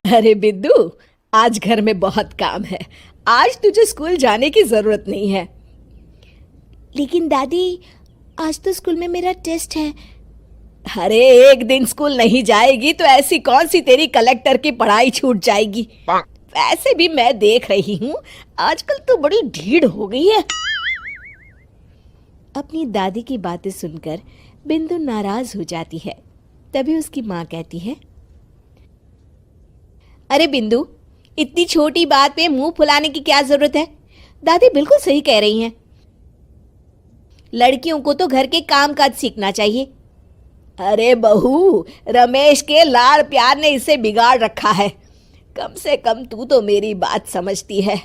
अरे बिंदु, आज घर में बहुत काम है। आज तुझे स्कूल जाने की जरूरत नहीं है। लेकिन दादी, आज तो स्कूल में मेरा टेस्ट है। अरे एक दिन स्कूल नहीं जाएगी तो ऐसी कौन सी तेरी कलेक्टर की पढ़ाई छूट जाएगी। वैसे भी मैं देख रही हूँ आजकल तो बड़ी ढीठ हो गई है। अपनी दादी की बातें सुनकर बिंदु नाराज हो जाती है। तभी उसकी माँ कहती है, अरे बिंदु, इतनी छोटी बात पे मुंह फुलाने की क्या जरूरत है। दादी बिल्कुल सही कह रही हैं। लड़कियों को तो घर के काम काज सीखना चाहिए। अरे बहू, रमेश के लाड़ प्यार ने इसे बिगाड़ रखा है। कम से कम तू तो मेरी बात समझती है।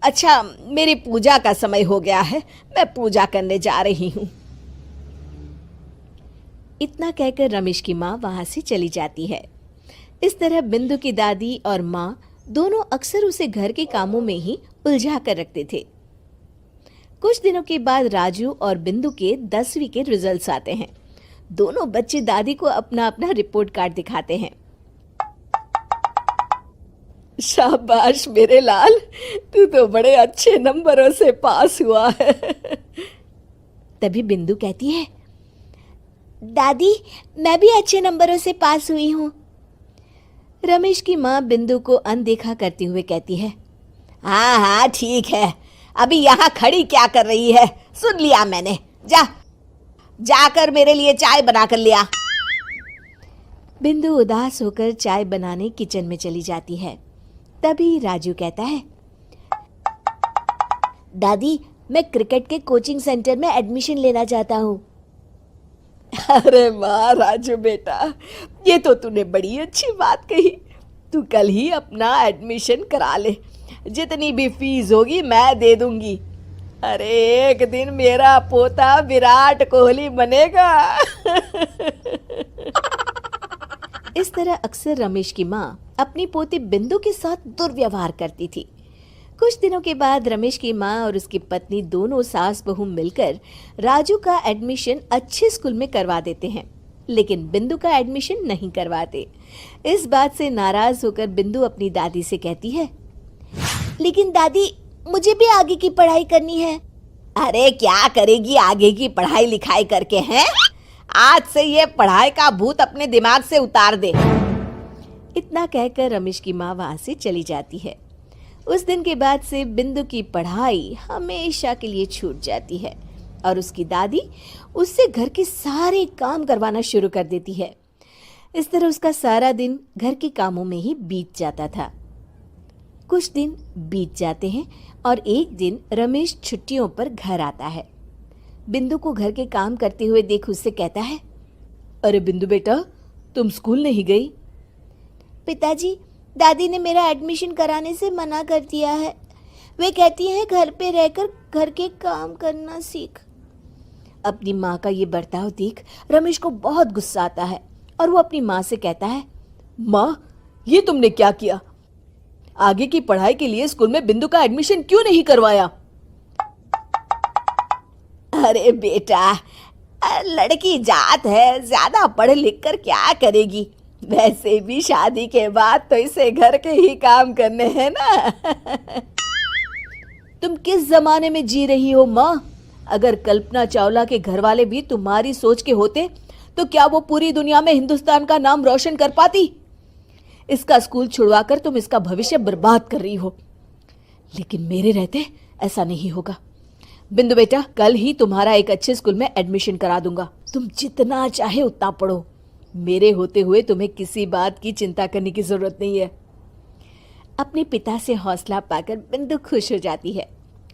अच्छा, मेरी पूजा का समय हो गया है, मैं पूजा करने जा रही हूँ। इतना कहकर रमेश की माँ वहां से चली जाती है। इस तरह बिंदु की दादी और माँ दोनों अक्सर उसे घर के कामों में ही उलझा कर रखते थे। कुछ दिनों के बाद राजू और बिंदु के 10वीं के रिजल्ट्स आते हैं। दोनों बच्चे दादी को अपना अपना रिपोर्ट कार्ड दिखाते हैं। शाबाश मेरे लाल, तू तो बड़े अच्छे नंबरों से पास हुआ है। तभी बिंदु कहती है, दादी, मैं भी अच्छे नंबरों से पास हुई हूँ। रमेश की माँ बिंदु को अनदेखा करते हुए कहती है, हाँ हाँ ठीक है, अभी यहाँ खड़ी क्या कर रही है, सुन लिया मैंने। जाकर मेरे लिए चाय बना कर लिया। बिंदु उदास होकर चाय बनाने किचन में चली जाती है। तभी राजू कहता है, दादी, मैं क्रिकेट के कोचिंग सेंटर में एडमिशन लेना चाहता हूँ। अरे वाह राजू बेटा, ये तो तूने बड़ी अच्छी बात कही। तू कल ही अपना एडमिशन करा ले, जितनी भी फीस होगी मैं दे दूंगी। अरे एक दिन मेरा पोता विराट कोहली बनेगा। इस तरह अक्सर रमेश की माँ अपनी पोती बिंदु के साथ दुर्व्यवहार करती थी। कुछ दिनों के बाद रमेश की माँ और उसकी पत्नी दोनों सास बहू मिलकर राजू का एडमिशन अच्छे स्कूल में करवा देते हैं, लेकिन बिंदु का एडमिशन नहीं करवाते। इस बात से नाराज होकर बिंदु अपनी दादी से कहती है, लेकिन दादी, मुझे भी आगे की पढ़ाई करनी है। अरे क्या करेगी आगे की पढ़ाई लिखाई करके हैं? आज से ये पढ़ाई का भूत अपने दिमाग से उतार दे। इतना कहकर रमेश की माँ वहां से चली जाती है। उस दिन के बाद से बिंदु की पढ़ाई हमेशा के लिए छूट जाती है और उसकी दादी उससे घर के सारे काम करवाना शुरू कर देती है। इस तरह उसका सारा दिन घर के कामों में ही बीत जाता था। कुछ दिन बीत जाते हैं और एक दिन रमेश छुट्टियों पर घर आता है। बिंदु को घर के काम करते हुए देख उससे कहता है, अरे बिंदु बेटा, तुम स्कूल नहीं गई? पिताजी, दादी ने मेरा एडमिशन कराने से मना कर दिया है। वे कहती हैं घर पे रहकर घर के काम करना सीख। अपनी माँ का ये बर्ताव देख रमेश को बहुत गुस्सा आता है और वो अपनी माँ से कहता है, माँ, ये तुमने क्या किया? आगे की पढ़ाई के लिए स्कूल में बिंदु का एडमिशन क्यों नहीं करवाया? अरे बेटा, लड़की जात है, ज्यादा पढ़ लिख कर क्या करेगी? वैसे भी शादी के बाद तो इसे घर के ही काम करने हैं ना। तुम किस जमाने में जी रही हो माँ? अगर कल्पना चावला के घर वाले भी तुम्हारी सोच के होते तो क्या वो पूरी दुनिया में हिंदुस्तान का नाम रोशन कर पाती? इसका स्कूल छुड़वाकर तुम इसका भविष्य बर्बाद कर रही हो, लेकिन मेरे रहते ऐसा नहीं होगा। बिंदु बेटा, कल ही तुम्हारा एक अच्छे स्कूल में एडमिशन करा दूंगा। तुम जितना चाहे उतना पढ़ो। मेरे होते हुए तुम्हें किसी बात की चिंता करने की जरूरत नहीं है। अपने पिता से हौसला पाकर बिंदु खुश हो जाती है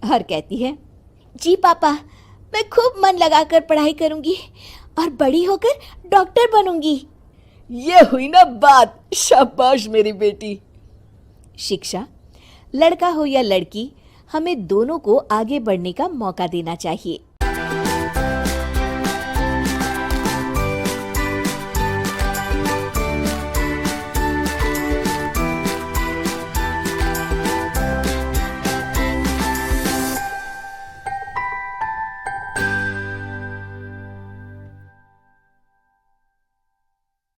और कहती है, जी पापा, मैं खूब मन लगाकर पढ़ाई करूंगी और बड़ी होकर डॉक्टर बनूंगी। ये हुई ना बात। शाबाश मेरी बेटी। शिक्षा, लड़का हो या लड़की, हमें दोनों को आगे बढ़ने का मौका देना चाहिए।